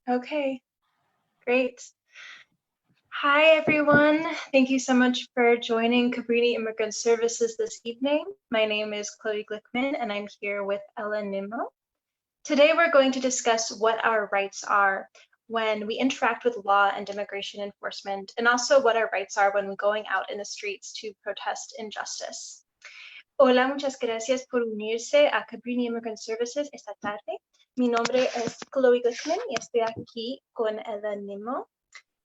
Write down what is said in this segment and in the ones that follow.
Okay, great. Hi, everyone. Thank you so much for joining Cabrini Immigrant Services this evening. My name is Chloe Glickman, and I'm here with Ella Nimmo. Today, we're going to discuss what our rights are when we interact with law and immigration enforcement, and also what our rights are when we're going out in the streets to protest injustice. Hola, muchas gracias por unirse a Cabrini Immigrant Services esta tarde. Mi nombre es Chloe Glickman y estoy aquí con Ella Nimmo.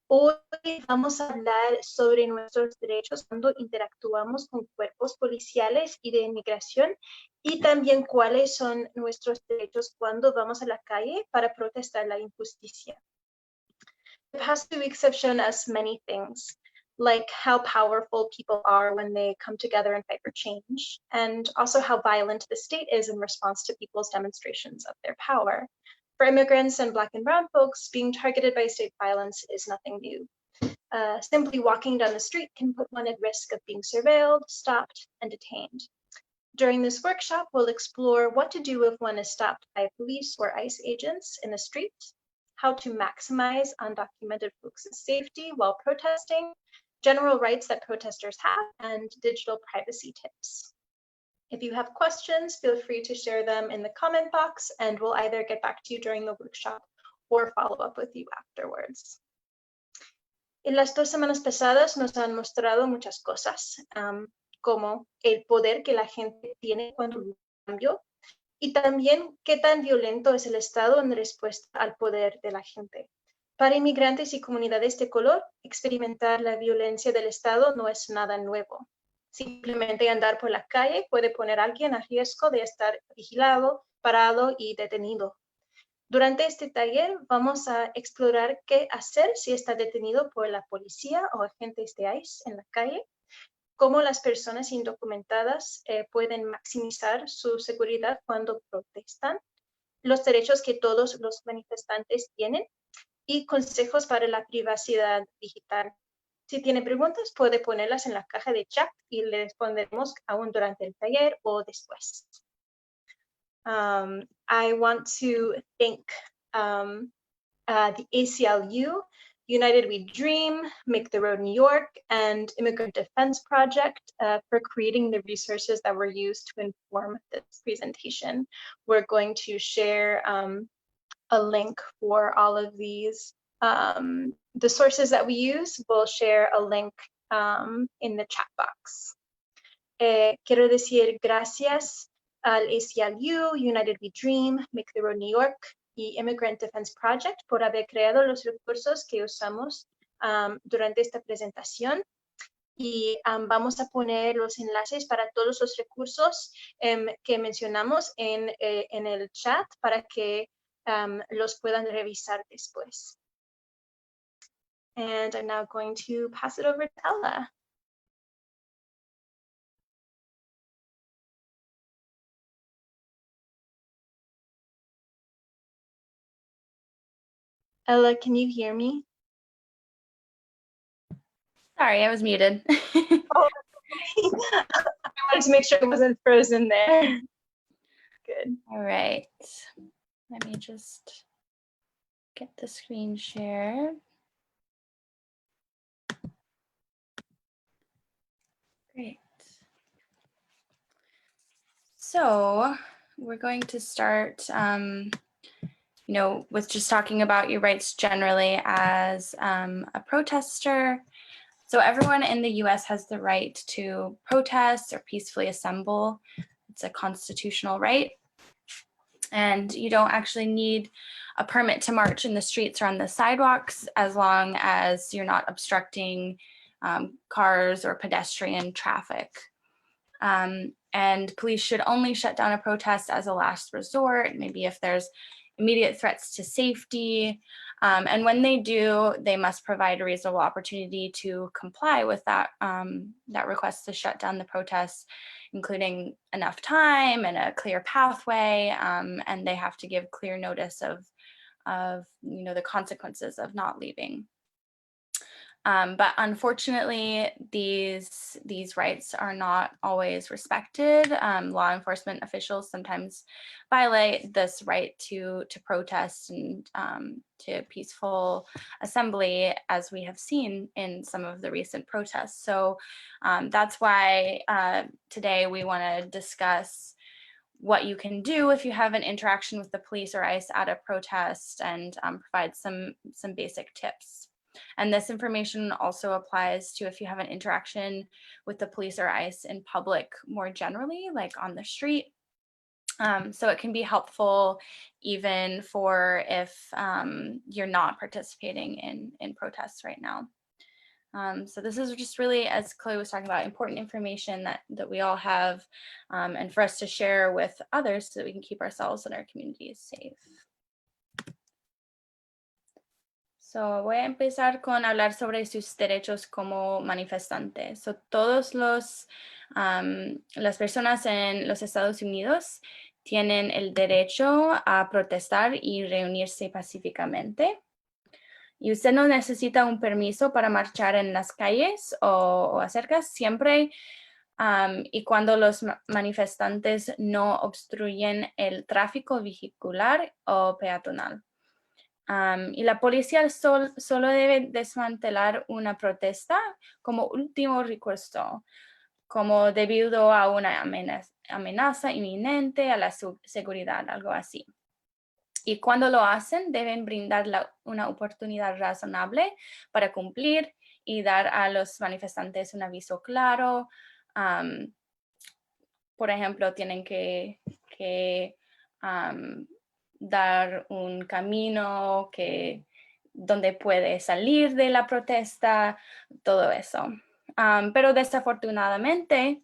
Hoy vamos a hablar sobre nuestros derechos cuando interactuamos con cuerpos policiales y de inmigración y también cuáles son nuestros derechos cuando vamos a la calle para protestar la injusticia. The past 2 weeks have shown us many things, like how powerful people are when they come together and fight for change, and also how violent the state is in response to people's demonstrations of their power. For immigrants and Black and Brown folks, being targeted by state violence is nothing new. Simply walking down the street can put one at risk of being surveilled, stopped, and detained. During this workshop, we'll explore what to do if one is stopped by police or ICE agents in the street, how to maximize undocumented folks' safety while protesting, general rights that protesters have, and digital privacy tips. If you have questions, feel free to share them in the comment box, and we'll either get back to you during the workshop or follow up with you afterwards. En las 2 semanas pasadas nos han mostrado muchas cosas, como el poder que la gente tiene cuando hay un cambio, y también qué tan violento es el Estado en respuesta al poder de la gente. Para inmigrantes y comunidades de color, experimentar la violencia del Estado no es nada nuevo. Simplemente andar por la calle puede poner a alguien a riesgo de estar vigilado, parado y detenido. Durante este taller vamos a explorar qué hacer si está detenido por la policía o agentes de ICE en la calle, cómo las personas indocumentadas pueden maximizar su seguridad cuando protestan, los derechos que todos los manifestantes tienen y consejos para la privacidad digital. Si tiene preguntas, puede ponerlas en la caja de chat y le responderemos aún durante el taller o después. I want to thank the ACLU, United We Dream, Make the Road New York, and Immigrant Defense Project for creating the resources that were used to inform this presentation. We're going to share a link for all of these. The sources that we use, we'll share a link in the chat box. Quiero decir gracias al ACLU, United We Dream, Make the Road New York y Immigrant Defense Project por haber creado los recursos que usamos durante esta presentación. Y vamos a poner los enlaces para todos los recursos que mencionamos en el chat para que los puedan revisar después. And I'm now going to pass it over to Ella. Ella, can you hear me? Sorry, I was muted. Oh, I wanted to make sure it wasn't frozen there. Good. All right. Let me just get the screen shared. Great. So we're going to start, with just talking about your rights generally as a protester. So everyone in the US has the right to protest or peacefully assemble. It's a constitutional right. And you don't actually need a permit to march in the streets or on the sidewalks as long as you're not obstructing cars or pedestrian traffic. And police should only shut down a protest as a last resort, maybe if there's immediate threats to safety. And when they do, they must provide a reasonable opportunity to comply with that request to shut down the protests, including enough time and a clear pathway, and they have to give clear notice of the consequences of not leaving. But unfortunately, these rights are not always respected. Law enforcement officials sometimes violate this right to protest and to peaceful assembly, as we have seen in some of the recent protests. So that's why today we want to discuss what you can do if you have an interaction with the police or ICE at a protest, and provide some basic tips. And this information also applies to if you have an interaction with the police or ICE in public more generally, like on the street. So it can be helpful even for if you're not participating in protests right now. So this is just really, as Chloe was talking about, important information that we all have, and for us to share with others so that we can keep ourselves and our communities safe. So voy a empezar con hablar sobre sus derechos como manifestante. So todos las personas en los Estados Unidos tienen el derecho a protestar y reunirse pacíficamente. Y usted no necesita un permiso para marchar en las calles o acercas siempre y cuando los manifestantes no obstruyen el tráfico vehicular o peatonal. Y la policía solo debe desmantelar una protesta como último recurso, como debido a una amenaza inminente a la seguridad, algo así. Y cuando lo hacen, deben brindar una oportunidad razonable para cumplir y dar a los manifestantes un aviso claro. Por ejemplo, tienen que dar un camino donde puede salir de la protesta, todo eso. Pero desafortunadamente,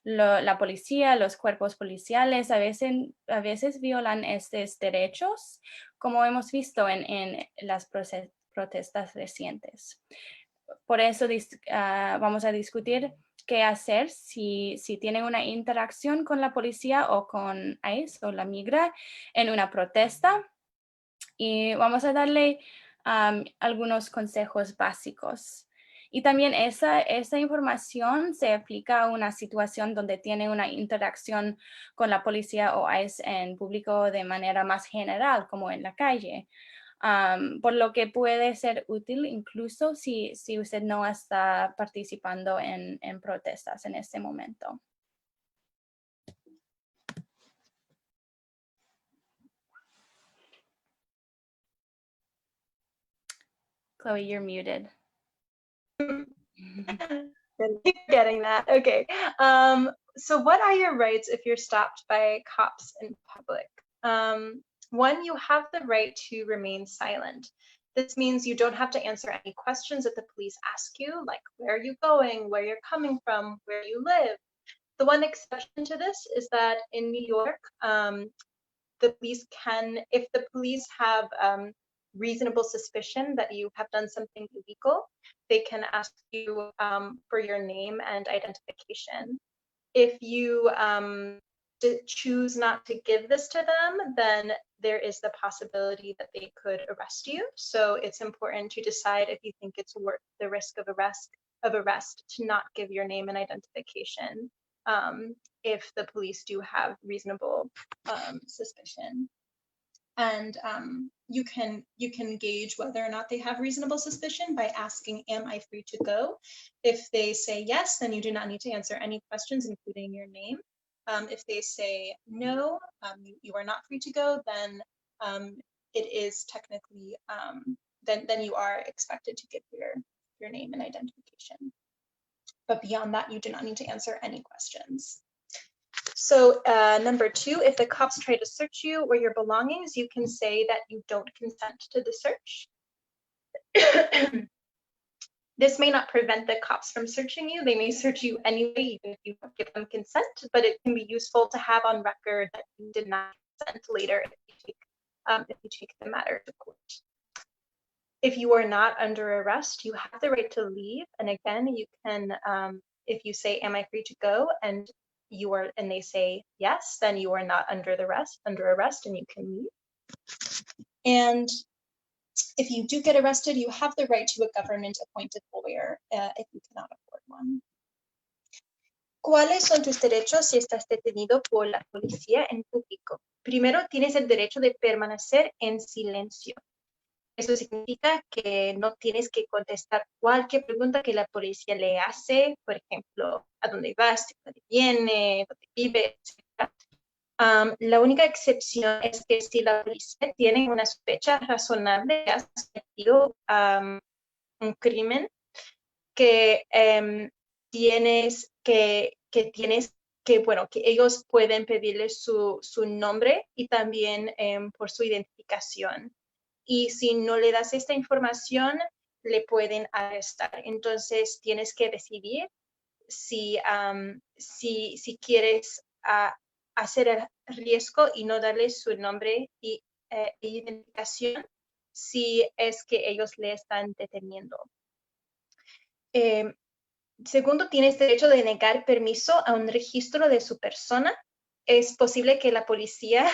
la policía, los cuerpos policiales a veces violan estos derechos, como hemos visto en las protestas recientes. Por eso vamos a discutir qué hacer si tienen una interacción con la policía o con ICE o la migra en una protesta. Y vamos a darle algunos consejos básicos. Y también esa información se aplica a una situación donde tiene una interacción con la policía o ICE en público de manera más general, como en la calle. Por lo que puede ser útil incluso si usted no está participando en protestas en este momento. Chloe, you're muted. Keep getting that. Okay. So what are your rights if you're stopped by cops in public? One, you have the right to remain silent. This means you don't have to answer any questions that the police ask you, like where are you going, where you're coming from, where you live. The one exception to this is that in New York, the police can, if the police have reasonable suspicion that you have done something illegal, they can ask you for your name and identification. If you choose not to give this to them, then there is the possibility that they could arrest you. So it's important to decide if you think it's worth the risk of arrest to not give your name and identification if the police do have reasonable suspicion. And you can gauge whether or not they have reasonable suspicion by asking, am I free to go? If they say yes, then you do not need to answer any questions, including your name. If they say no, you are not free to go, then it is technically, then you are expected to give your name and identification. But beyond that, you do not need to answer any questions. So number two, if the cops try to search you or your belongings, you can say that you don't consent to the search. This may not prevent the cops from searching you. They may search you anyway, even if you don't give them consent, but it can be useful to have on record that you did not consent later if you take the matter to court. If you are not under arrest, you have the right to leave. And again, you can, if you say, am I free to go? And they say yes, then you are not under arrest and you can leave. And If you do get arrested, you have the right to a government-appointed lawyer if you cannot afford one. ¿Cuáles son tus derechos si estás detenido por la policía en público? Primero, tienes el derecho de permanecer en silencio. Eso significa que no tienes que contestar cualquier pregunta que la policía le hace, por ejemplo, ¿a dónde vas? ¿De dónde viene? ¿Dónde vive? Etc. La única excepción es que si la policía tiene una sospecha razonable que has cometido un crimen, que tienes que, bueno, que ellos pueden pedirle su nombre y también por su identificación. Y si no le das esta información, le pueden arrestar. Entonces, tienes que decidir si quieres hacer el riesgo y no darle su nombre y identificación, si es que ellos le están deteniendo. Segundo, tienes derecho de negar permiso a un registro de su persona. Es posible que la policía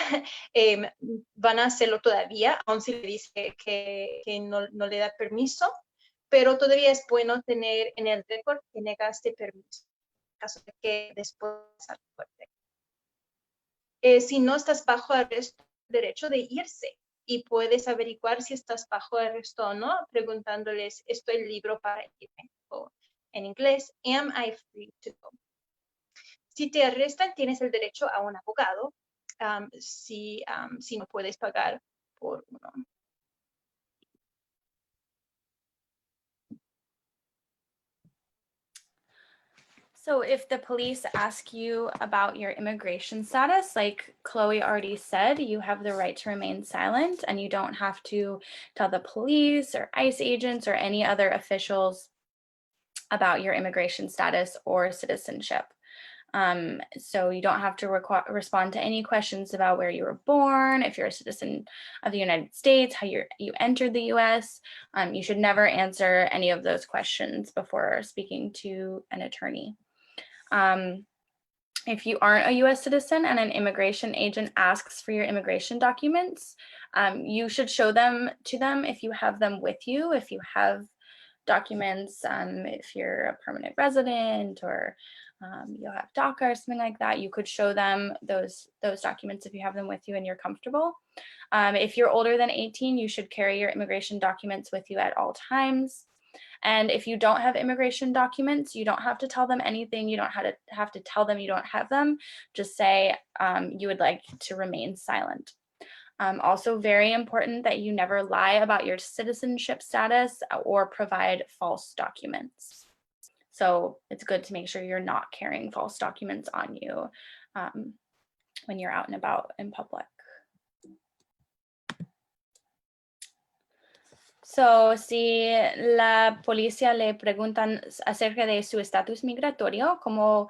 van a hacerlo todavía, aun si le dice que no le da permiso, pero todavía es bueno tener en el récord que negaste permiso, en caso de que después salga fuerte. Si no estás bajo arresto, derecho de irse, y puedes averiguar si estás bajo arresto o no, preguntándoles, ¿estoy libre para irme? O en inglés, am I free to go? Si te arrestan, tienes el derecho a un abogado, si no puedes pagar por uno. So if the police ask you about your immigration status, like Chloe already said, you have the right to remain silent and you don't have to tell the police or ICE agents or any other officials about your immigration status or citizenship. So you don't have to respond to any questions about where you were born, if you're a citizen of the United States, how you entered the US. You should never answer any of those questions before speaking to an attorney. If you aren't a US citizen and an immigration agent asks for your immigration documents, you should show them to them if you have them with you, if you have documents, if you're a permanent resident or you'll have DACA or something like that, you could show them those documents if you have them with you and you're comfortable. If you're older than 18, you should carry your immigration documents with you at all times. And if you don't have immigration documents, you don't have to tell them anything. You don't have to tell them you don't have them. Just say you would like to remain silent. Also very important that you never lie about your citizenship status or provide false documents. So it's good to make sure you're not carrying false documents on you when you're out and about in public. So, si la policía le preguntan acerca de su estatus migratorio, como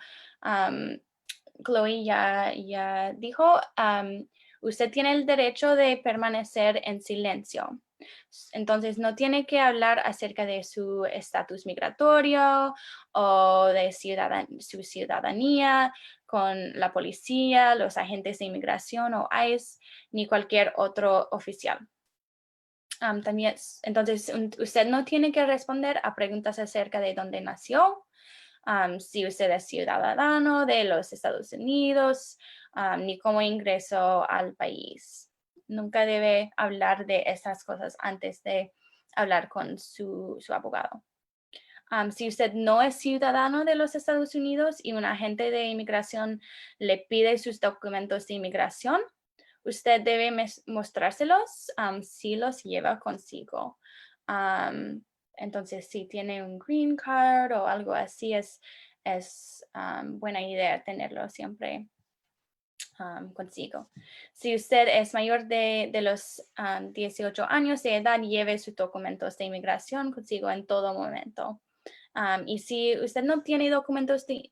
Chloe ya dijo, usted tiene el derecho de permanecer en silencio. Entonces, no tiene que hablar acerca de su estatus migratorio o de su ciudadanía con la policía, los agentes de inmigración o ICE, ni cualquier otro oficial. También, entonces, usted no tiene que responder a preguntas acerca de dónde nació, si usted es ciudadano de los Estados Unidos, ni cómo ingresó al país. Nunca debe hablar de esas cosas antes de hablar con su abogado. Si usted no es ciudadano de los Estados Unidos y un agente de inmigración le pide sus documentos de inmigración, usted debe mostrárselos si los lleva consigo. Entonces, si tiene un green card o algo así, es buena idea tenerlo siempre consigo. Si usted es mayor de los 18 años de edad, lleve sus documentos de inmigración consigo en todo momento. Y si usted no tiene documentos de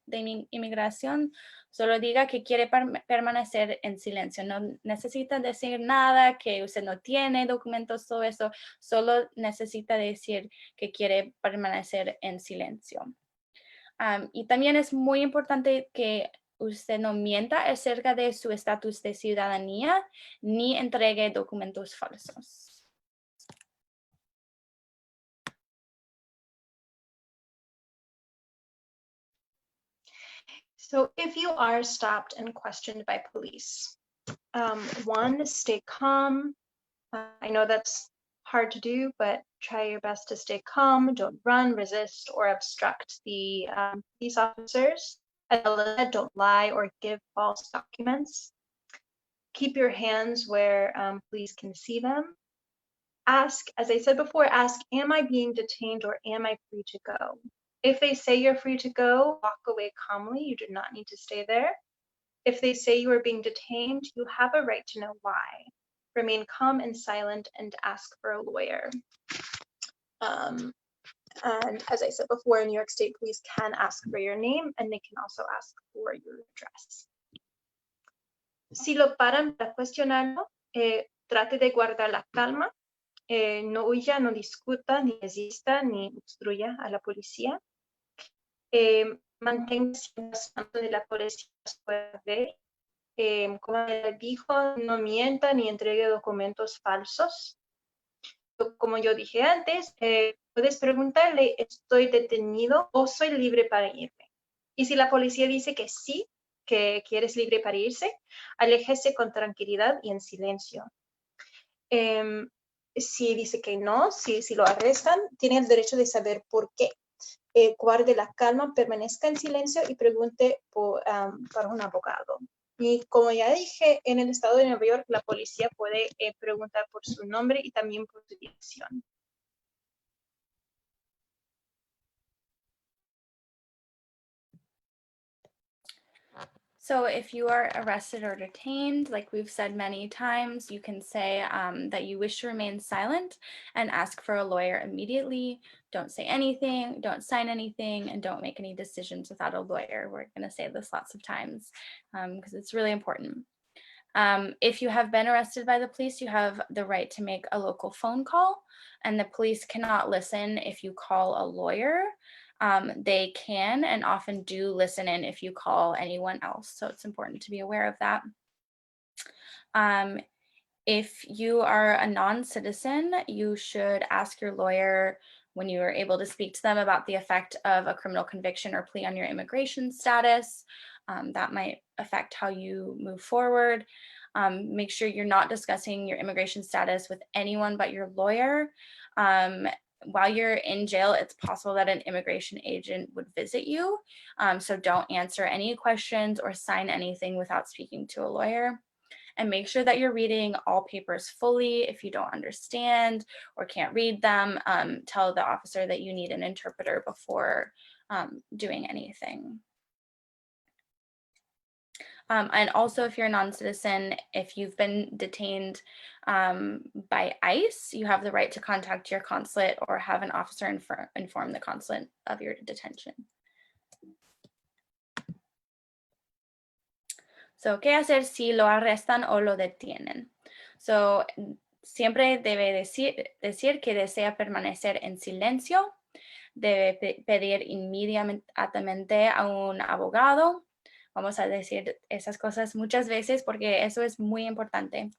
inmigración, solo diga que quiere permanecer en silencio. No necesita decir nada, que usted no tiene documentos, todo eso. Solo necesita decir que quiere permanecer en silencio. Y también es muy importante que usted no mienta acerca de su estatus de ciudadanía ni entregue documentos falsos. So if you are stopped and questioned by police, one, stay calm. I know that's hard to do, but try your best to stay calm. Don't run, resist, or obstruct the police officers. As Ella said, don't lie or give false documents. Keep your hands where police can see them. Ask, as I said before, ask, am I being detained or am I free to go? If they say you're free to go, walk away calmly. You do not need to stay there. If they say you are being detained, you have a right to know why. Remain calm and silent and ask for a lawyer. And as I said before, New York State Police can ask for your name and they can also ask for your address. Si lo paran para cuestionarlo, trate de guardar la calma. No huya, no discuta, ni resista, ni obstruya a la policía. Manténgase en las manos de la policía pueda ver. Como él dijo, no mienta ni entregue documentos falsos. Como yo dije antes, puedes preguntarle, ¿estoy detenido o soy libre para irme? Y si la policía dice que sí, que eres libre para irse, aléjese con tranquilidad y en silencio. Si dice que no, si lo arrestan, tiene el derecho de saber por qué. Guarde la calma, permanezca en silencio y pregunte para un abogado. Y como ya dije, en el estado de Nueva York, la policía puede preguntar por su nombre y también por su dirección. So if you are arrested or detained, like we've said many times, you can say that you wish to remain silent and ask for a lawyer immediately. Don't say anything, don't sign anything, and don't make any decisions without a lawyer. We're going to say this lots of times because it's really important. If you have been arrested by the police, you have the right to make a local phone call, and the police cannot listen if you call a lawyer. They can and often do listen in if you call anyone else. So it's important to be aware of that. If you are a non-citizen, you should ask your lawyer when you are able to speak to them about the effect of a criminal conviction or plea on your immigration status. That might affect how you move forward. Make sure you're not discussing your immigration status with anyone but your lawyer. While you're in jail, it's possible that an immigration agent would visit you. So don't answer any questions or sign anything without speaking to a lawyer. And make sure that you're reading all papers fully. If you don't understand or can't read them, tell the officer that you need an interpreter before doing anything. And also, if you're a non-citizen, if you've been detained by ICE, you have the right to contact your consulate or have an officer inform the consulate of your detention. So, ¿qué hacer si lo arrestan o lo detienen? So, siempre debe decir que desea permanecer en silencio, debe pedir inmediatamente a un abogado. Vamos a decir esas cosas muchas veces porque eso es muy importante.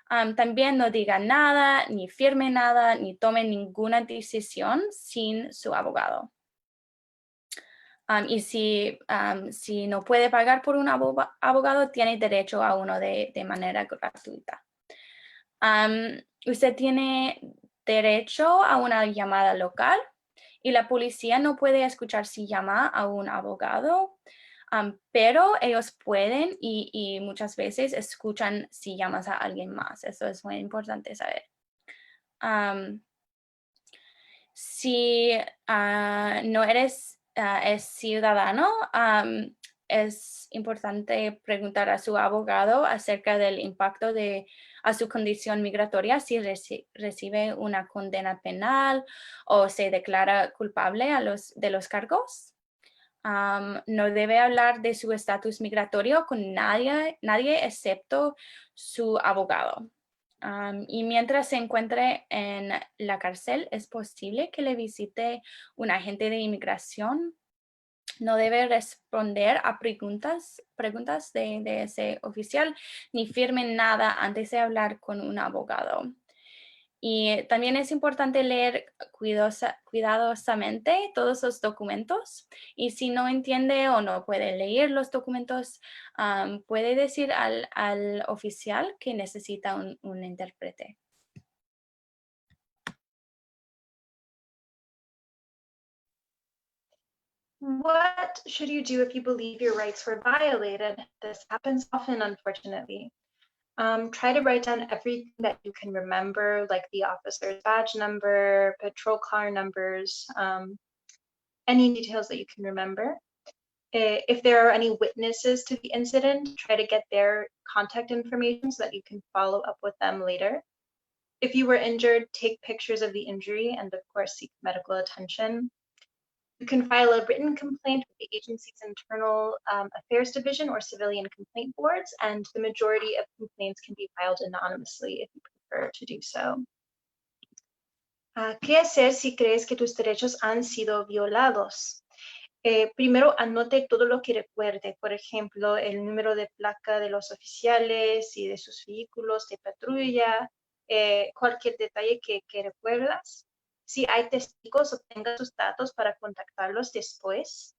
También no diga nada, ni firme nada, ni tome ninguna decisión sin su abogado. Y si no puede pagar por un abogado, tiene derecho a uno de manera gratuita. Usted tiene derecho a una llamada local y la policía no puede escuchar si llama a un abogado, pero ellos pueden y muchas veces escuchan si llamas a alguien más. Eso es muy importante saber. Si no eres ciudadano, es importante preguntar a su abogado acerca del impacto a su condición migratoria si recibe una condena penal o se declara culpable de los cargos. No debe hablar de su estatus migratorio con nadie excepto su abogado. Y mientras se encuentre en la cárcel, es posible que le visite un agente de inmigración. No debe responder a preguntas de ese oficial, ni firme nada antes de hablar con un abogado. Y también es importante leer cuidadosamente todos los documentos. Y si no entiende o no puede leer los documentos, puede decir al oficial que necesita un intérprete. What should you do if you believe your rights were violated? This happens often, unfortunately. Try to write down everything that you can remember, like the officer's badge number, patrol car numbers, any details that you can remember. If there are any witnesses to the incident, try to get their contact information so that you can follow up with them later. If you were injured, take pictures of the injury and, of course, seek medical attention. You can file a written complaint with the agency's internal affairs division or civilian complaint boards, and the majority of complaints can be filed anonymously if you prefer to do so. ¿Qué hacer si crees que tus derechos han sido violados? Primero, anote todo lo que recuerde, por ejemplo, el número de placa de los oficiales y de sus vehículos de patrulla, cualquier detalle que recuerdas. Si hay testigos, obtenga sus datos para contactarlos después.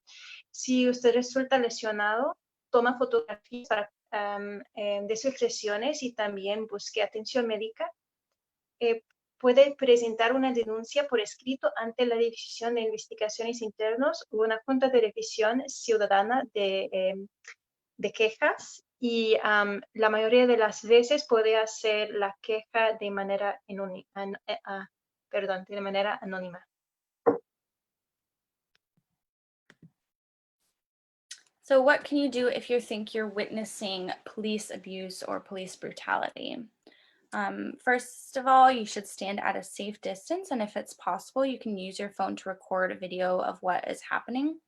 Si usted resulta lesionado, toma fotografías de sus lesiones y también busque atención médica. Puede presentar una denuncia por escrito ante la División de Investigaciones Internas o una junta de revisión ciudadana de quejas, y la mayoría de las veces puede hacer la queja de manera anónima. So what can you do if you think you're witnessing police abuse or police brutality? First of all, you should stand at a safe distance, and if it's possible, you can use your phone to record a video of what is happening.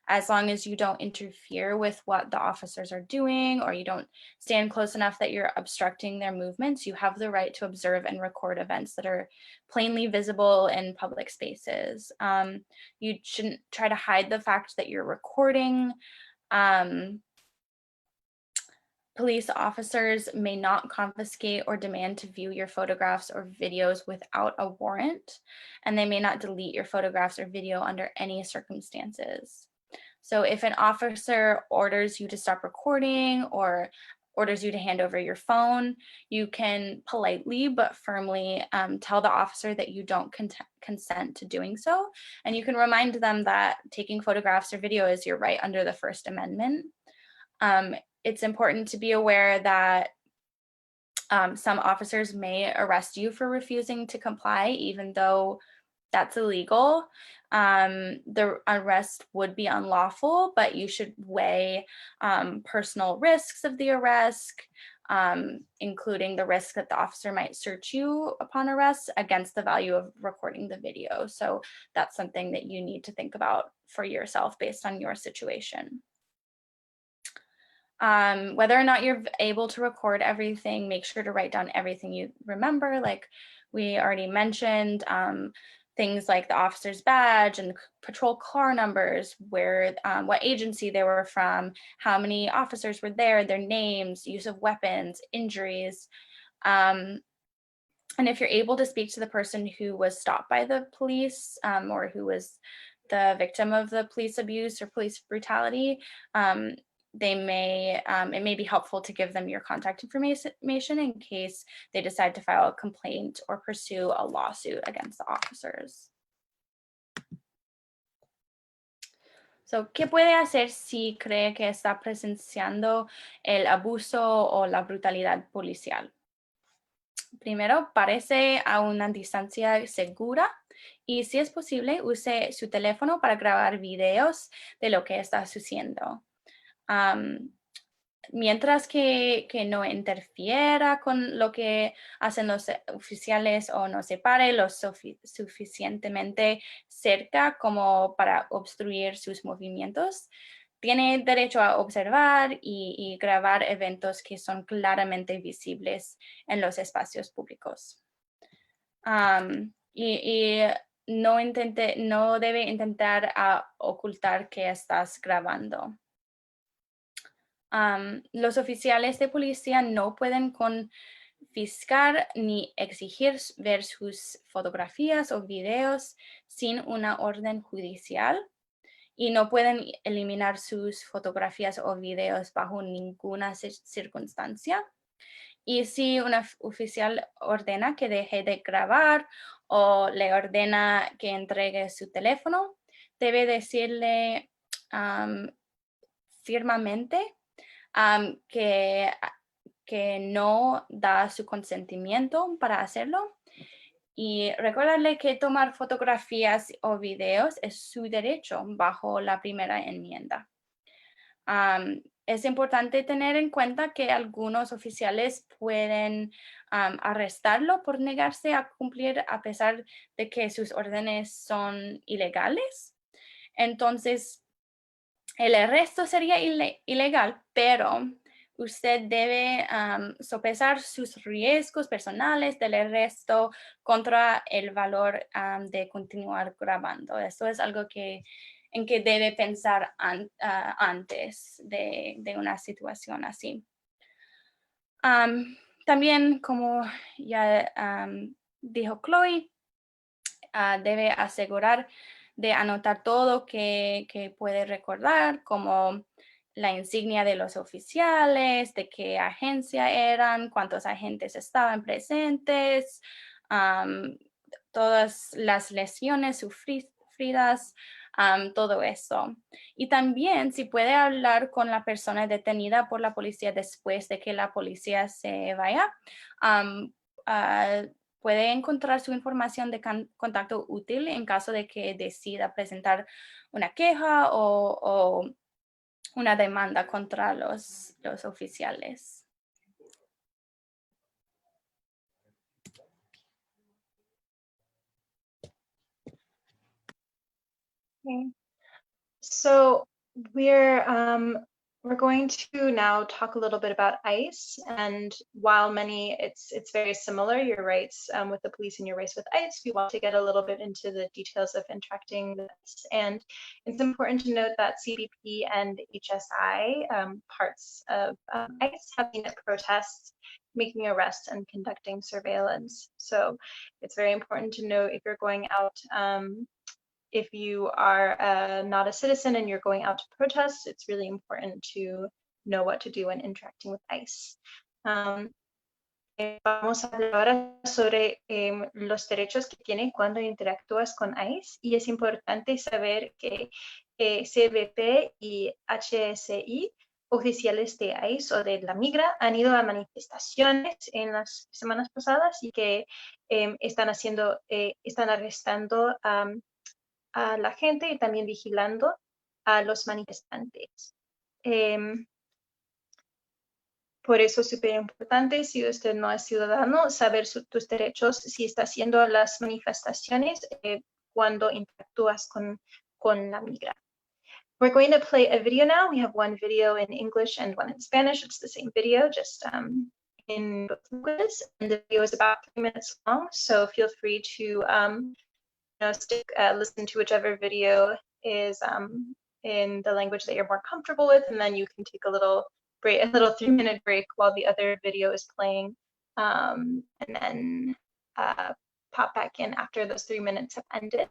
As long as you don't interfere with what the officers are doing, or you don't stand close enough that you're obstructing their movements, you have the right to observe and record events that are plainly visible in public spaces. You shouldn't try to hide the fact that you're recording. Police officers may not confiscate or demand to view your photographs or videos without a warrant, and they may not delete your photographs or video under any circumstances. So if an officer orders you to stop recording or orders you to hand over your phone, you can politely but firmly tell the officer that you don't consent to doing so. And you can remind them that taking photographs or video is your right under the First Amendment. It's important to be aware that some officers may arrest you for refusing to comply, even though that's illegal. The arrest would be unlawful, but you should weigh personal risks of the arrest, including the risk that the officer might search you upon arrest against the value of recording the video. So that's something that you need to think about for yourself based on your situation. Whether or not you're able to record everything, make sure to write down everything you remember. Like we already mentioned, things like the officer's badge and patrol car numbers, where, what agency they were from, how many officers were there, their names, use of weapons, injuries. And if you're able to speak to the person who was stopped by the police or who was the victim of the police abuse or police brutality, it may be helpful to give them your contact information in case they decide to file a complaint or pursue a lawsuit against the officers. So, ¿qué puede hacer si cree que está presenciando el abuso o la brutalidad policial? Primero, párese a una distancia segura y, si es posible, use su teléfono para grabar videos de lo que está sucediendo. Mientras que no interfiera con lo que hacen los oficiales o no se pare lo suficientemente cerca como para obstruir sus movimientos, tiene derecho a observar y grabar eventos que son claramente visibles en los espacios públicos. Y no debe intentar ocultar que estás grabando. Los oficiales de policía no pueden fiscal ni exigir ver sus fotografías o videos sin una orden judicial y no pueden eliminar sus fotografías o videos bajo ninguna circunstancia. Y si un oficial ordena que deje de grabar o le ordena que entregue su teléfono, debe decirle firmemente que no da su consentimiento para hacerlo. Y recordarle que tomar fotografías o videos es su derecho bajo la primera enmienda. Es importante tener en cuenta que algunos oficiales pueden arrestarlo por negarse a cumplir a pesar de que sus órdenes son ilegales. Entonces, el arresto sería ilegal, pero usted debe sopesar sus riesgos personales del arresto contra el valor de continuar grabando. Eso es algo en que debe pensar antes de una situación así. También, como ya dijo Chloe, debe asegurar de anotar todo que puede recordar, como la insignia de los oficiales, de qué agencia eran, cuántos agentes estaban presentes, todas las lesiones sufridas, todo eso. Y también si puede hablar con la persona detenida por la policía después de que la policía se vaya, puede encontrar su información de contacto útil en caso de que decida presentar una queja o una demanda contra los oficiales. Okay. So we're going to now talk a little bit about ICE, and while it's very similar, your rights with the police and your rights with ICE, we want to get a little bit into the details of interacting with ICE. And it's important to note that CBP and HSI, parts of ICE, have been at protests, making arrests and conducting surveillance. So it's very important to know if you're going out, if you are not a citizen and you're going out to protest, it's really important to know what to do when interacting with ICE. Vamos a hablar ahora sobre los derechos que tienes cuando interactúas con ICE, y es importante saber que CBP y HSI, oficiales de ICE o de la migra, han ido a manifestaciones en las semanas pasadas y que están arrestando a la gente y también vigilando a los manifestantes. Por eso es súper importante, si usted no es ciudadano, saber tus derechos si está haciendo las manifestaciones cuando interactúas con la migra. We're going to play a video now. We have one video in English and one in Spanish. It's the same video, just in both languages. And the video is about 3 minutes long, so feel free to listen to whichever video is in the language that you're more comfortable with, and then you can take a little break, a little 3-minute break while the other video is playing, and then pop back in after those 3 minutes have ended.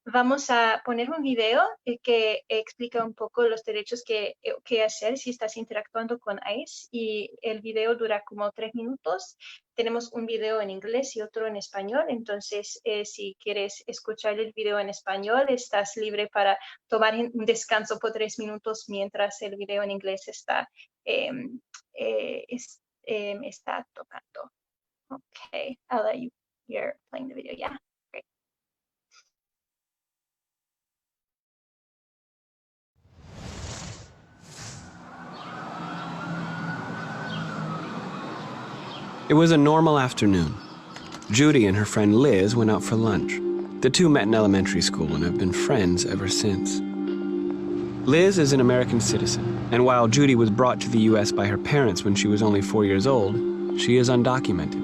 Vamos a poner un video que explica un poco los derechos que hacer si estás interactuando con ICE, y el video dura como 3 minutos. Tenemos un video en inglés y otro en español, entonces si quieres escuchar el video en español, estás libre para tomar un descanso por 3 minutos mientras el video en inglés está tocando. Okay, I'll let you're playing the video, yeah. It was a normal afternoon. Judy and her friend Liz went out for lunch. The two met in elementary school and have been friends ever since. Liz is an American citizen, and while Judy was brought to the U.S. by her parents when she was only 4 years old, she is undocumented.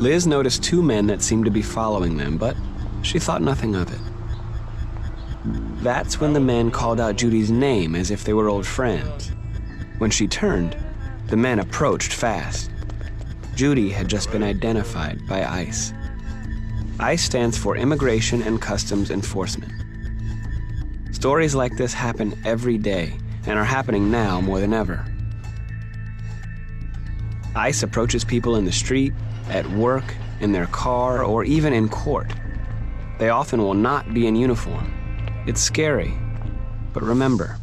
Liz noticed 2 men that seemed to be following them, but she thought nothing of it. That's when the men called out Judy's name as if they were old friends. When she turned, The men approached fast. Judy had just been identified by ICE. ICE stands for Immigration and Customs Enforcement. Stories like this happen every day and are happening now more than ever. ICE approaches people in the street, at work, in their car, or even in court. They often will not be in uniform. It's scary, but remember,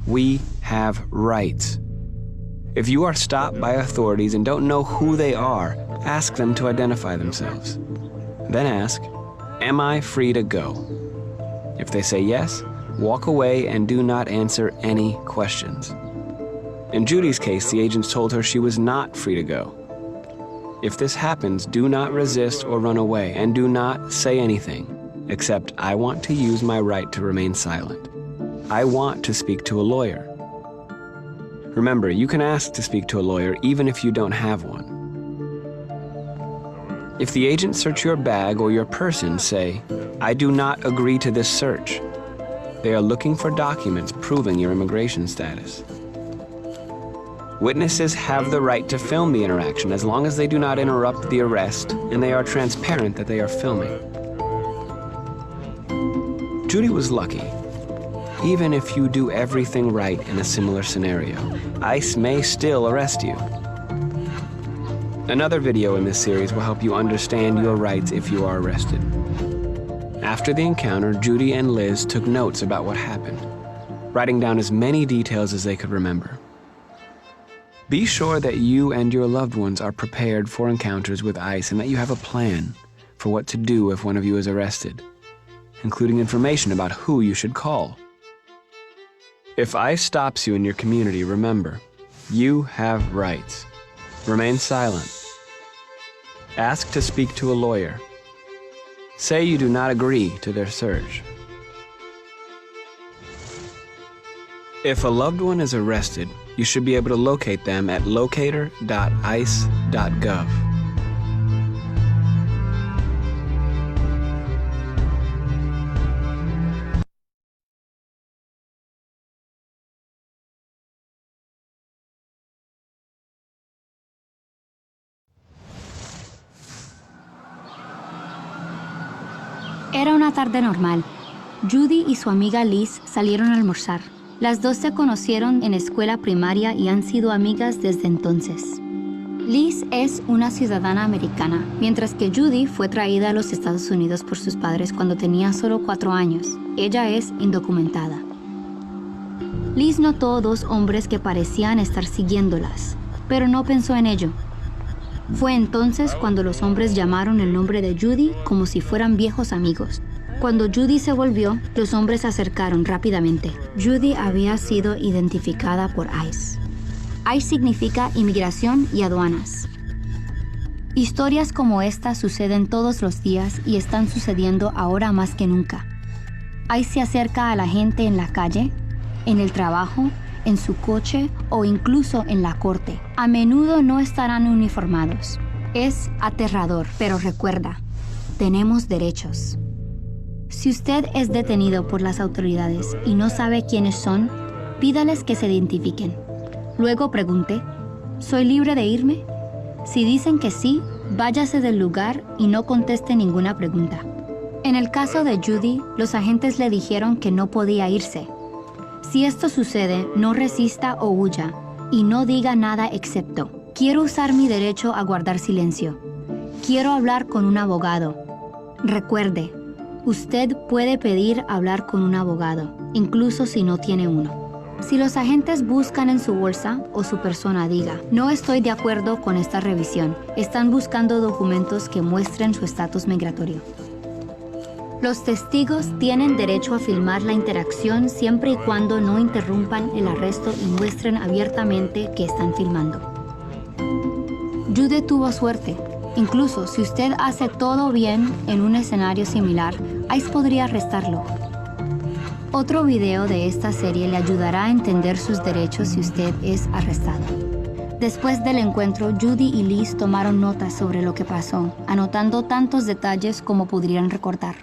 we have rights. If you are stopped by authorities and don't know who they are, ask them to identify themselves. Then ask, am I free to go? If they say yes, walk away and do not answer any questions. In Judy's case, the agents told her she was not free to go. If this happens, do not resist or run away, and do not say anything, except I want to use my right to remain silent. I want to speak to a lawyer. Remember, you can ask to speak to a lawyer even if you don't have one. If the agents search your bag or your person, say, I do not agree to this search. They are looking for documents proving your immigration status. Witnesses have the right to film the interaction as long as they do not interrupt the arrest and they are transparent that they are filming. Judy was lucky. Even if you do everything right in a similar scenario, ICE may still arrest you. Another video in this series will help you understand your rights if you are arrested. After the encounter, Judy and Liz took notes about what happened, writing down as many details as they could remember. Be sure that you and your loved ones are prepared for encounters with ICE and that you have a plan for what to do if one of you is arrested, including information about who you should call. If ICE stops you in your community, remember, you have rights. Remain silent. Ask to speak to a lawyer. Say you do not agree to their search. If a loved one is arrested, you should be able to locate them at locator.ice.gov. Era una tarde normal. Judy y su amiga Liz salieron a almorzar. Las dos se conocieron en escuela primaria y han sido amigas desde entonces. Liz es una ciudadana americana, mientras que Judy fue traída a los Estados Unidos por sus padres cuando tenía solo 4 años. Ella es indocumentada. Liz notó 2 hombres que parecían estar siguiéndolas, pero no pensó en ello. Fue entonces cuando los hombres llamaron el nombre de Judy como si fueran viejos amigos. Cuando Judy se volvió, los hombres se acercaron rápidamente. Judy había sido identificada por ICE. ICE significa inmigración y aduanas. Historias como esta suceden todos los días y están sucediendo ahora más que nunca. ICE se acerca a la gente en la calle, en el trabajo, en su coche o incluso en la corte. A menudo no estarán uniformados. Es aterrador, pero recuerda, tenemos derechos. Si usted es detenido por las autoridades y no sabe quiénes son, pídales que se identifiquen. Luego pregunte, ¿soy libre de irme? Si dicen que sí, váyase del lugar y no conteste ninguna pregunta. En el caso de Judy, los agentes le dijeron que no podía irse. Si esto sucede, no resista o huya y no diga nada excepto, quiero usar mi derecho a guardar silencio. Quiero hablar con un abogado. Recuerde, usted puede pedir hablar con un abogado, incluso si no tiene uno. Si los agentes buscan en su bolsa o su persona, diga, no estoy de acuerdo con esta revisión. Están buscando documentos que muestren su estatus migratorio. Los testigos tienen derecho a filmar la interacción siempre y cuando no interrumpan el arresto y muestren abiertamente que están filmando. Judy tuvo suerte. Incluso si usted hace todo bien en un escenario similar, ICE podría arrestarlo. Otro video de esta serie le ayudará a entender sus derechos si usted es arrestado. Después del encuentro, Judy y Liz tomaron notas sobre lo que pasó, anotando tantos detalles como pudieran recordar.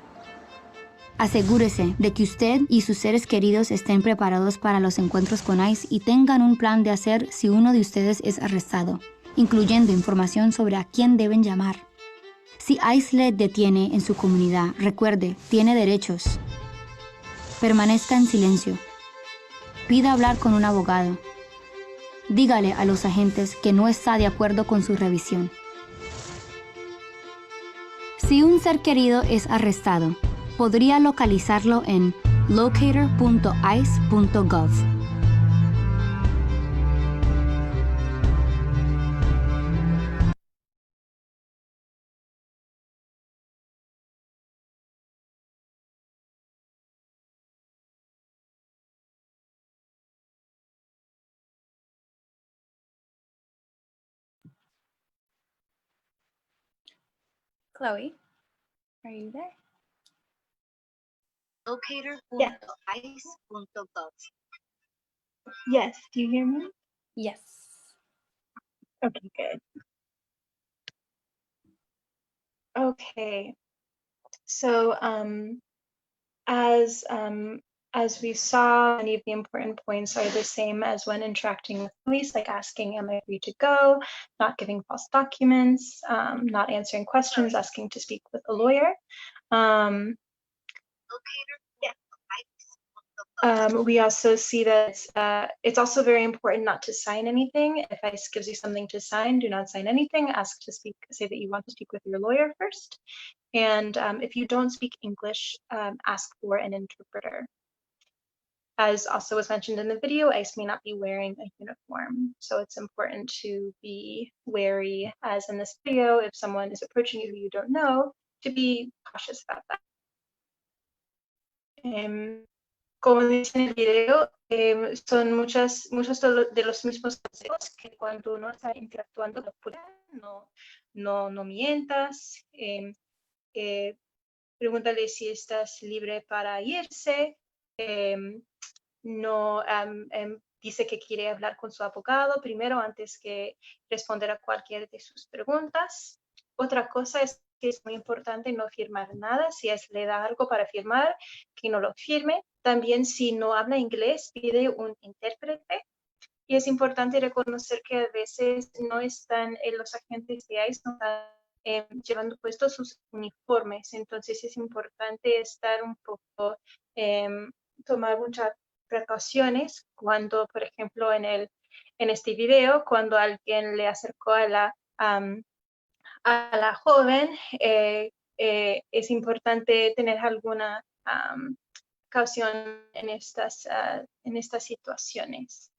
Asegúrese de que usted y sus seres queridos estén preparados para los encuentros con ICE y tengan un plan de hacer si uno de ustedes es arrestado, incluyendo información sobre a quién deben llamar. Si ICE le detiene en su comunidad, recuerde, tiene derechos. Permanezca en silencio. Pida hablar con un abogado. Dígale a los agentes que no está de acuerdo con su revisión. Si un ser querido es arrestado, podría localizarlo en locator.ice.gov. Chloe, are you there? Locator.ice.gov. Yes, do you hear me? Yes. Okay, good. Okay, so as we saw, many of the important points are the same as when interacting with police, like asking, am I free to go, not giving false documents, not answering questions, asking to speak with a lawyer. We also see that it's also very important not to sign anything. If ICE gives you something to sign, do not sign anything. Ask to speak, say that you want to speak with your lawyer first. And if you don't speak English, ask for an interpreter. As also was mentioned in the video, ICE may not be wearing a uniform. So it's important to be wary, as in this video, if someone is approaching you who you don't know, to be cautious about that. Como dice en el video, son muchos de los mismos consejos que cuando uno está interactuando con la policía, no mientas, pregúntale si estás libre para irse, dice que quiere hablar con su abogado primero antes que responder a cualquier de sus preguntas. Otra cosa es que es muy importante no firmar nada. Si le da algo para firmar, que no lo firme. También si no habla inglés, pide un intérprete. Y es importante reconocer que a veces no están los agentes de ICE no están llevando puestos sus uniformes. Entonces es importante estar un poco, tomar muchas precauciones cuando, por ejemplo, en este video, cuando alguien le acercó a la joven, es importante tener alguna caución en estas situaciones.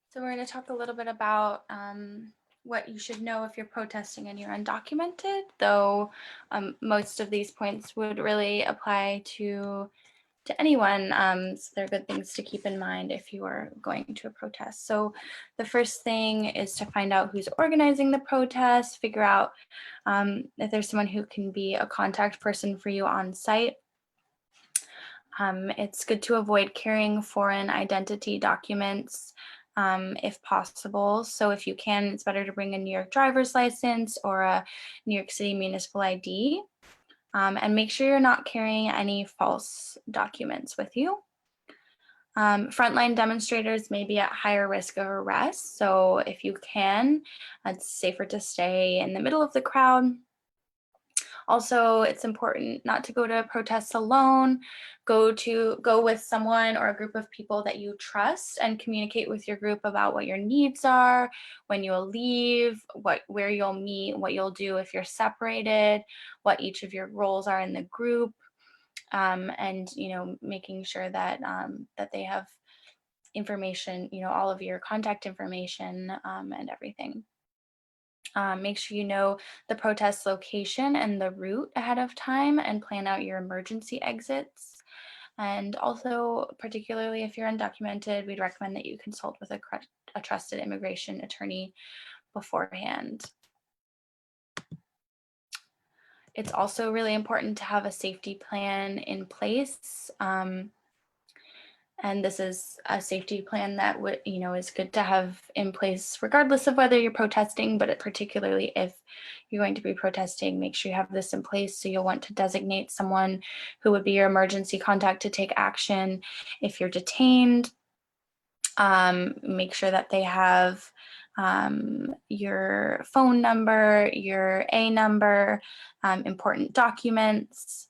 So we're going to talk a little bit about what you should know if you're protesting and you're undocumented, though most of these points would really apply to anyone. So they're good things to keep in mind if you are going to a protest. So the first thing is to find out who's organizing the protest, figure out if there's someone who can be a contact person for you on site. It's good to avoid carrying foreign identity documents if possible. So if you can, it's better to bring a New York driver's license or a New York City municipal ID. And make sure you're not carrying any false documents with you. Frontline demonstrators may be at higher risk of arrest. So if you can, it's safer to stay in the middle of the crowd. Also, it's important not to go to protests alone. Go with someone or a group of people that you trust and communicate with your group about what your needs are, when you'll leave, where you'll meet, what you'll do if you're separated, what each of your roles are in the group, and making sure that that they have information, all of your contact information and everything. Make sure you know the protest location and the route ahead of time and plan out your emergency exits. And also, particularly if you're undocumented, we'd recommend that you consult with a trusted immigration attorney beforehand. It's also really important to have a safety plan in place. And this is a safety plan that would, is good to have in place regardless of whether you're protesting, but particularly if you're going to be protesting, make sure you have this in place. So you'll want to designate someone who would be your emergency contact to take action. If you're detained, make sure that they have your phone number, your A number, important documents,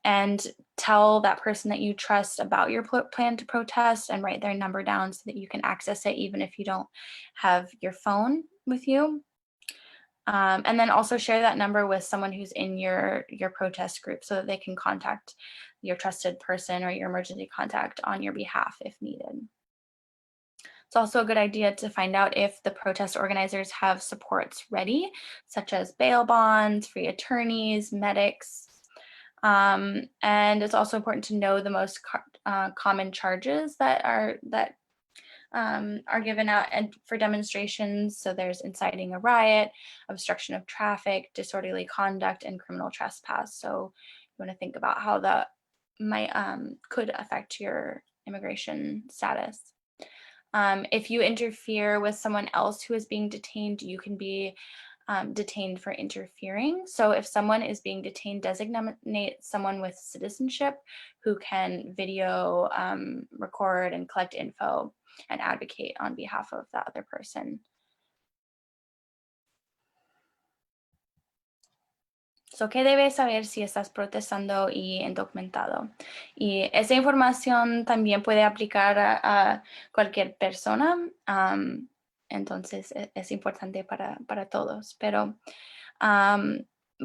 and tell that person that you trust about your plan to protest and write their number down so that you can access it even if you don't have your phone with you. And then also share that number with someone who's in your protest group so that they can contact your trusted person or your emergency contact on your behalf if needed. It's also a good idea to find out if the protest organizers have supports ready, such as bail bonds, free attorneys, medics. And it's also important to know the most common charges that are given out and for demonstrations. So there's inciting a riot, obstruction of traffic, disorderly conduct, and criminal trespass. So you want to think about how that might could affect your immigration status. If you interfere with someone else who is being detained, you can be detained for interfering. So if someone is being detained, designate someone with citizenship who can video, record, and collect info and advocate on behalf of the other person. So, ¿qué debes saber si estás protestando y indocumentado? Y esa información también puede aplicar a cualquier persona. Entonces, es importante para todos. Pero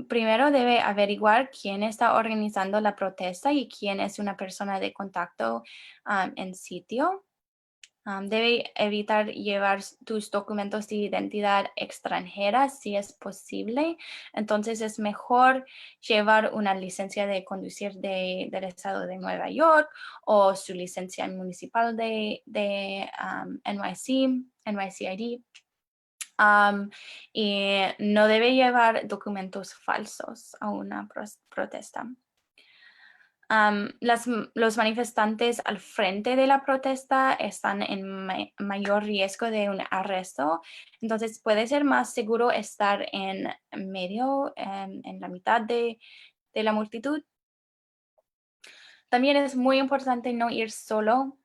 primero debe averiguar quién está organizando la protesta y quién es una persona de contacto en sitio. Debe evitar llevar tus documentos de identidad extranjera si es posible. Entonces es mejor llevar una licencia de conducir del estado de Nueva York o su licencia municipal de NYCID. Y no debe llevar documentos falsos a una protesta. Los manifestantes al frente de la protesta están en mayor riesgo de un arresto, entonces puede ser más seguro estar en medio, en la mitad de la multitud. También es muy importante no ir solo.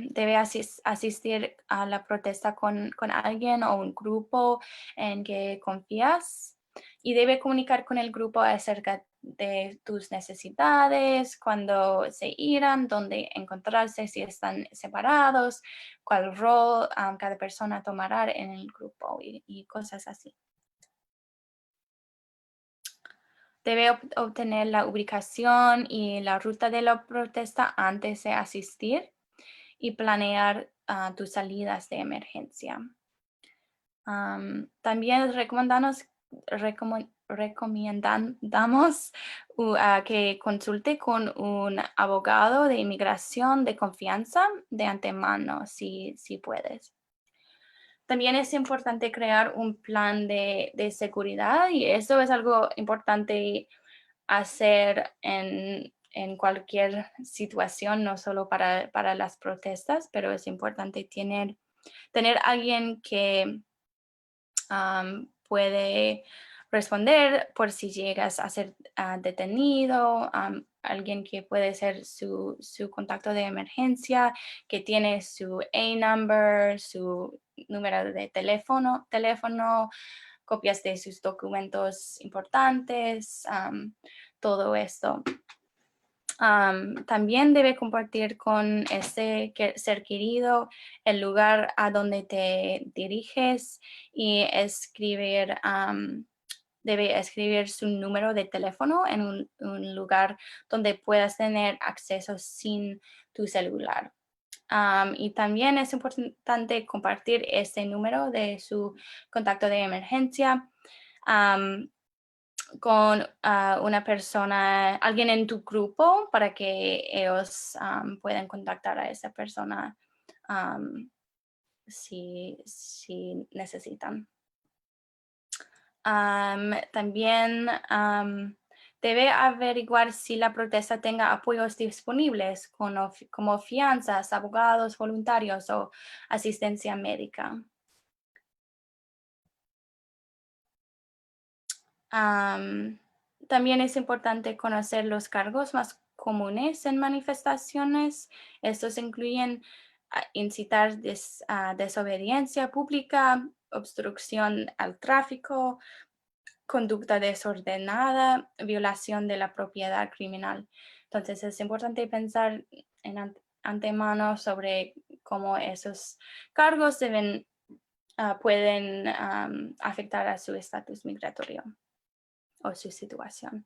Debe asistir a la protesta con alguien o un grupo en que confías y debe comunicar con el grupo acerca de tus necesidades, cuando se irán, dónde encontrarse, si están separados, cuál rol cada persona tomará en el grupo y cosas así. Debe obtener la ubicación y la ruta de la protesta antes de asistir y planear tus salidas de emergencia. También recomendamos que consulte con un abogado de inmigración de confianza de antemano, si puedes. También es importante crear un plan de seguridad y eso es algo importante hacer en cualquier situación, no solo para las protestas, pero es importante tener alguien que puede responder por si llegas a ser detenido, alguien que puede ser su contacto de emergencia, que tiene su A-number, su número de teléfono, copias de sus documentos importantes, todo esto. También debe compartir con ese ser querido el lugar a donde te diriges y debe escribir su número de teléfono en un lugar donde puedas tener acceso sin tu celular. Y también es importante compartir este número de su contacto de emergencia con una persona, alguien en tu grupo para que ellos puedan contactar a esa persona si necesitan. También Debe averiguar si la protesta tenga apoyos disponibles, como fianzas, abogados, voluntarios o asistencia médica. También es importante conocer los cargos más comunes en manifestaciones. Estos incluyen incitar desobediencia pública, obstrucción al tráfico, conducta desordenada, violación de la propiedad criminal. Entonces es importante pensar en antemano sobre cómo esos cargos pueden afectar a su estatus migratorio o su situación.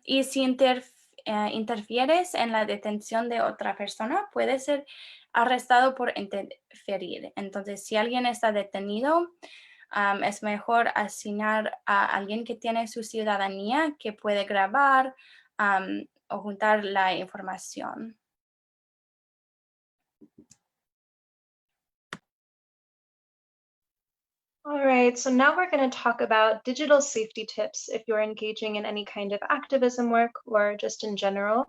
Y si interfieres en la detención de otra persona, puede ser arrestado por interferir. Entonces, si alguien está detenido, es mejor asignar a alguien que tiene su ciudadanía, que puede grabar o juntar la información. All right, so now we're going to talk about digital safety tips if you're engaging in any kind of activism work or just in general.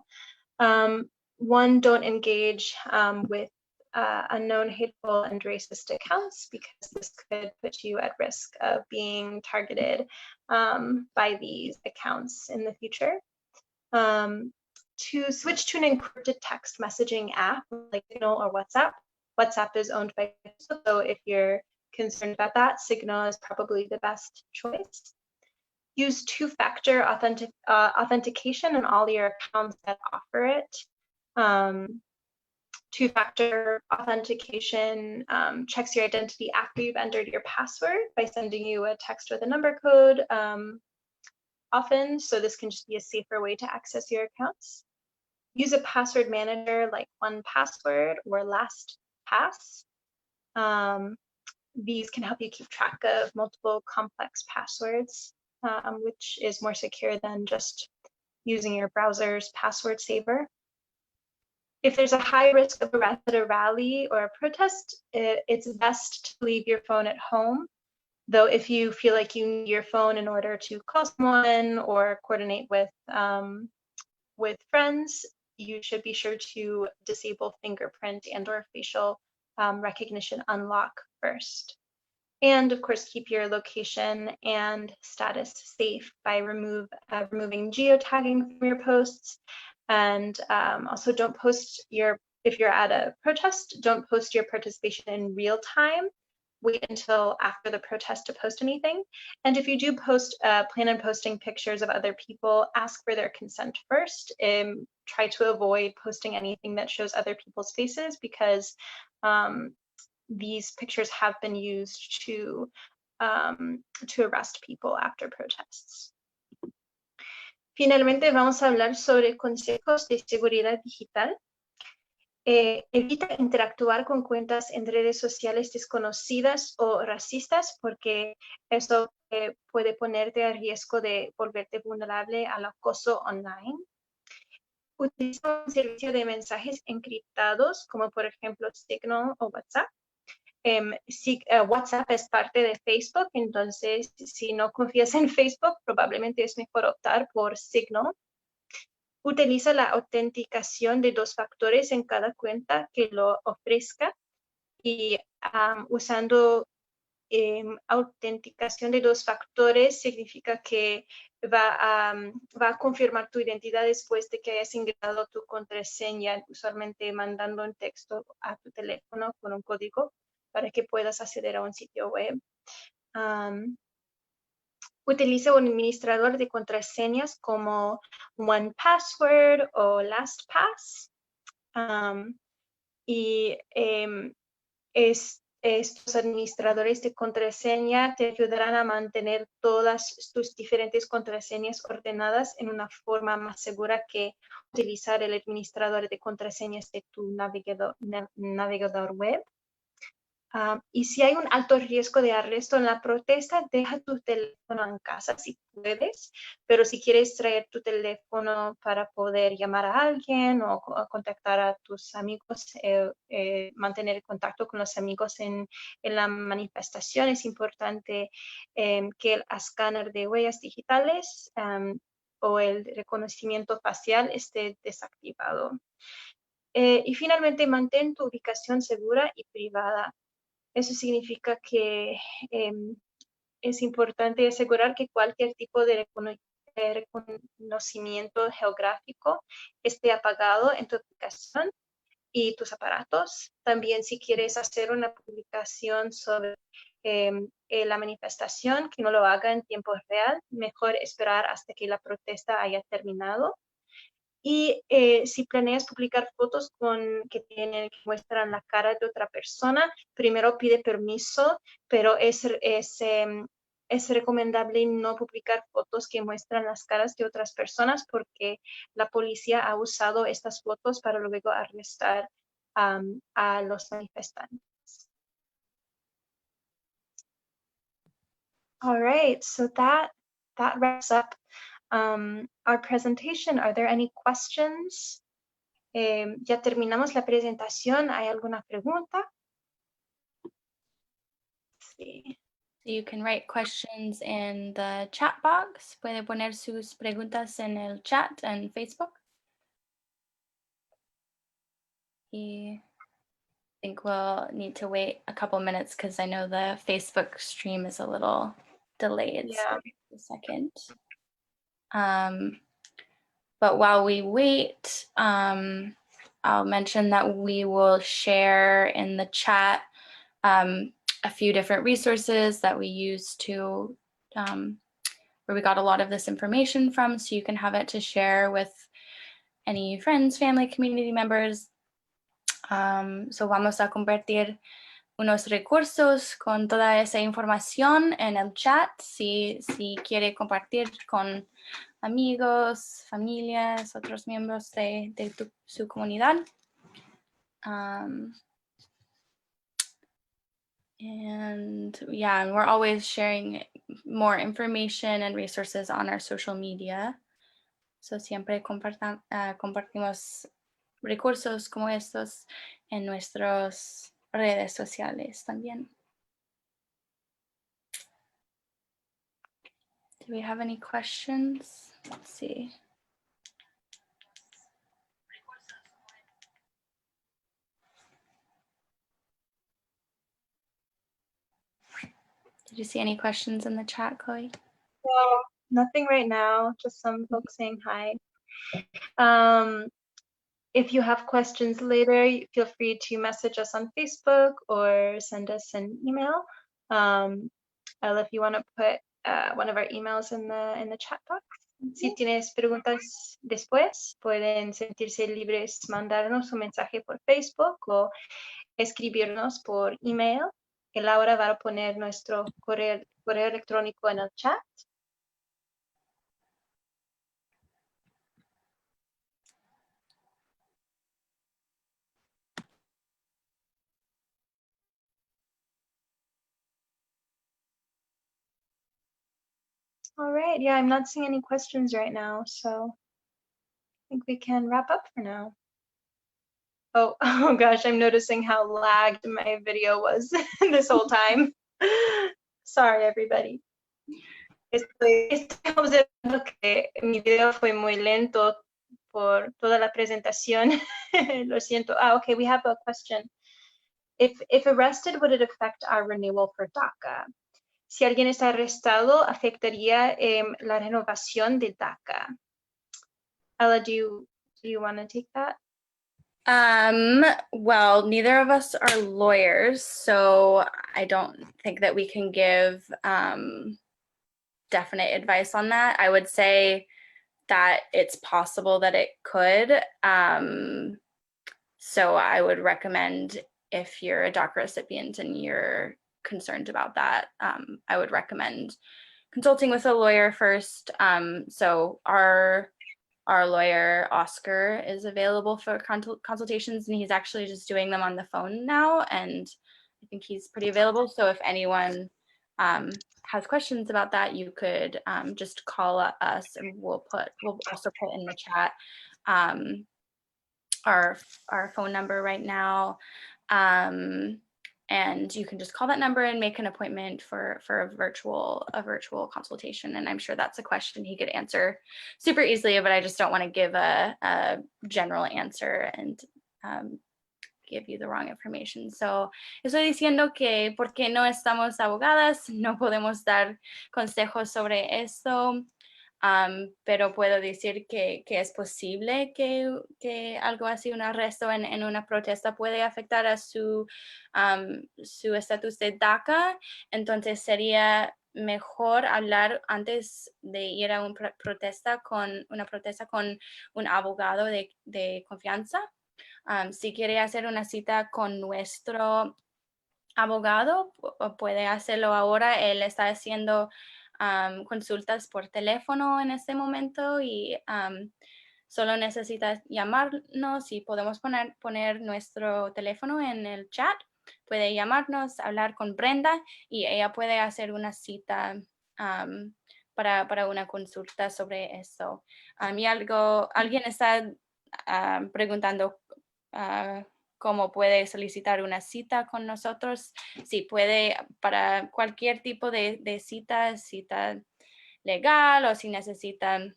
One, don't engage with unknown hateful and racist accounts, because this could put you at risk of being targeted by these accounts in the future. To switch to an encrypted text messaging app like Signal or WhatsApp. WhatsApp is owned by Facebook, so if you're concerned about that, Signal is probably the best choice. Use two-factor authentication on all your accounts that offer it. Two-factor authentication checks your identity after you've entered your password by sending you a text with a number code often, so this can just be a safer way to access your accounts. Use a password manager like 1Password or LastPass. These can help you keep track of multiple complex passwords, which is more secure than just using your browser's password saver. If there's a high risk of arrest at a rally or a protest, it's best to leave your phone at home. Though if you feel like you need your phone in order to call someone or coordinate with friends, you should be sure to disable fingerprint and/or facial recognition unlock first. And of course, keep your location and status safe by removing geotagging from your posts. And also don't post if you're at a protest, don't post your participation in real time. Wait until after the protest to post anything. And if you do plan on posting pictures of other people, ask for their consent first. Try to avoid posting anything that shows other people's faces, because these pictures have been used to arrest people after protests. Finalmente, vamos a hablar sobre consejos de seguridad digital. Evita interactuar con cuentas en redes sociales desconocidas o racistas, porque eso puede ponerte a riesgo de volverte vulnerable al acoso online. Utiliza un servicio de mensajes encriptados, como por ejemplo Signal o WhatsApp. WhatsApp es parte de Facebook, entonces si no confías en Facebook, probablemente es mejor optar por Signal. Utiliza la autenticación de 2 factores en cada cuenta que lo ofrezca, y usando autenticación de 2 factores significa que va a confirmar tu identidad después de que hayas ingresado tu contraseña, usualmente mandando un texto a tu teléfono con un código para que puedas acceder a un sitio web. Utiliza un administrador de contraseñas como 1Password o LastPass. Estos administradores de contraseña te ayudarán a mantener todas tus diferentes contraseñas ordenadas en una forma más segura que utilizar el administrador de contraseñas de tu navegador web. Y si hay un alto riesgo de arresto en la protesta, deja tu teléfono en casa si puedes, pero si quieres traer tu teléfono para poder llamar a alguien o contactar a tus amigos, mantener contacto con los amigos en la manifestación, es importante que el escáner de huellas digitales o el reconocimiento facial esté desactivado. Y finalmente, mantén tu ubicación segura y privada. Eso significa que es importante asegurar que cualquier tipo de reconocimiento geográfico esté apagado en tu aplicación y tus aparatos. También si quieres hacer una publicación sobre la manifestación, que no lo haga en tiempo real, mejor esperar hasta que la protesta haya terminado. Y si planeas publicar fotos que muestran la cara de otra persona, primero pide permiso, pero es recomendable no publicar fotos que muestran las caras de otras personas porque la policía ha usado estas fotos para luego arrestar a los manifestantes. All right, so that wraps up our presentation. Are there any questions? Ya terminamos la presentación. ¿Hay alguna pregunta? Sí. So you can write questions in the chat box. Puede poner sus preguntas en el chat en Facebook. I think we'll need to wait a couple minutes because I know the Facebook stream is a little delayed. Yeah. So a second. But while we wait, I'll mention that we will share in the chat a few different resources that we use to, where we got a lot of this information from, so you can have it to share with any friends, family, community members. So vamos a compartir unos recursos con toda esa información en el chat, si quiere compartir con amigos, familias, otros miembros de su comunidad. And yeah, we're always sharing more information and resources on our social media. So siempre compartimos recursos como estos en nuestras redes sociales también. Do we have any questions? Let's see. Did you see any questions in the chat, Chloe? No, nothing right now. Just some folks saying hi. If you have questions later, feel free to message us on Facebook or send us an email. If you want to put one of our emails in the chat box. Si tienes preguntas después, pueden sentirse libres mandarnos un mensaje por Facebook o escribirnos por email. Que Laura va a poner nuestro correo electrónico en el chat. All right, yeah, I'm not seeing any questions right now, so I think we can wrap up for now. Oh gosh, I'm noticing how lagged my video was this whole time. Sorry, everybody. Estoy observando que mi video fue muy lento por toda la presentación. Lo siento. Okay, we have a question. If arrested, would it affect our renewal for DACA? Si alguien está arrestado, afectaría la renovación de DACA. Ella, do you want to take that? Well, neither of us are lawyers, so I don't think that we can give definite advice on that. I would say that it's possible that it could. So I would recommend, if you're a DACA recipient and you're concerned about that, I would recommend consulting with a lawyer first. So our lawyer, Oscar, is available for consultations, and he's actually just doing them on the phone now, and I think he's pretty available. So if anyone has questions about that, you could just call us, and we'll also put in the chat our phone number right now. And you can just call that number and make an appointment for a virtual consultation. And I'm sure that's a question he could answer super easily, but I just don't want to give a general answer and give you the wrong information. So estoy diciendo que porque no estamos abogadas, no podemos dar consejos sobre esto. Pero puedo decir que es posible que algo así, un arresto en una protesta puede afectar a su estatus de DACA. Entonces sería mejor hablar antes de ir a una protesta con un abogado de confianza. Si quiere hacer una cita con nuestro abogado, puede hacerlo ahora. Él está haciendo consultas por teléfono en este momento y solo necesita llamarnos y podemos poner nuestro teléfono en el chat. Puede llamarnos, hablar con Brenda y ella puede hacer una cita para una consulta sobre eso. Y alguien está preguntando cómo puede solicitar una cita con nosotros. Sí, puede para cualquier tipo de cita legal, o si necesitan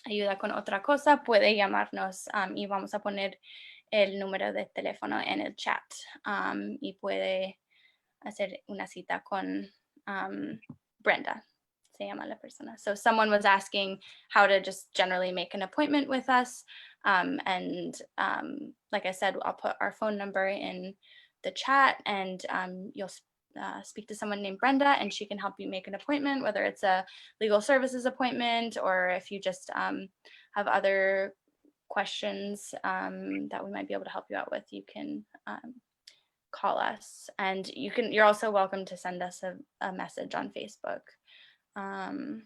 ayuda con otra cosa, puede llamarnos y vamos a poner el número de teléfono en el chat y puede hacer una cita con Brenda. Se llama la persona. So someone was asking how to just generally make an appointment with us. Like I said, I'll put our phone number in the chat, and you'll speak to someone named Brenda, and she can help you make an appointment, whether it's a legal services appointment or if you just have other questions that we might be able to help you out with, you can call us. And you're also welcome to send us a message on Facebook. And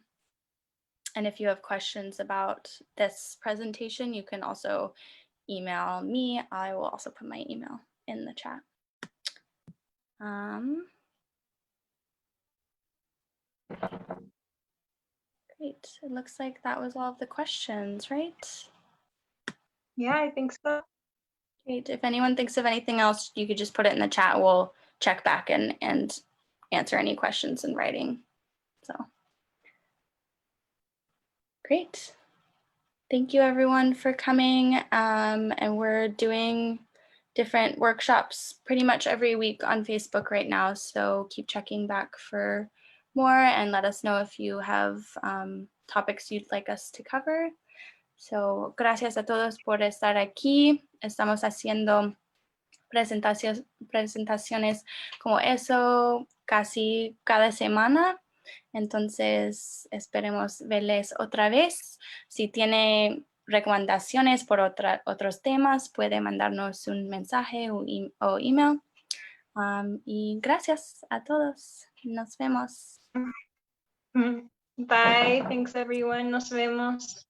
if you have questions about this presentation, you can also email me. I will also put my email in the chat. Great. It looks like that was all of the questions, right? Yeah, I think so. Great. If anyone thinks of anything else, you could just put it in the chat. We'll check back and answer any questions in writing. So great. Thank you everyone for coming. And we're doing different workshops pretty much every week on Facebook right now. So keep checking back for more and let us know if you have topics you'd like us to cover. So gracias a todos por estar aquí. Estamos haciendo presentaciones como eso casi cada semana. Entonces esperemos verles otra vez. Si tiene recomendaciones por otros temas, puede mandarnos un mensaje o email. Y gracias a todos. Nos vemos. Bye. Thanks everyone. Nos vemos.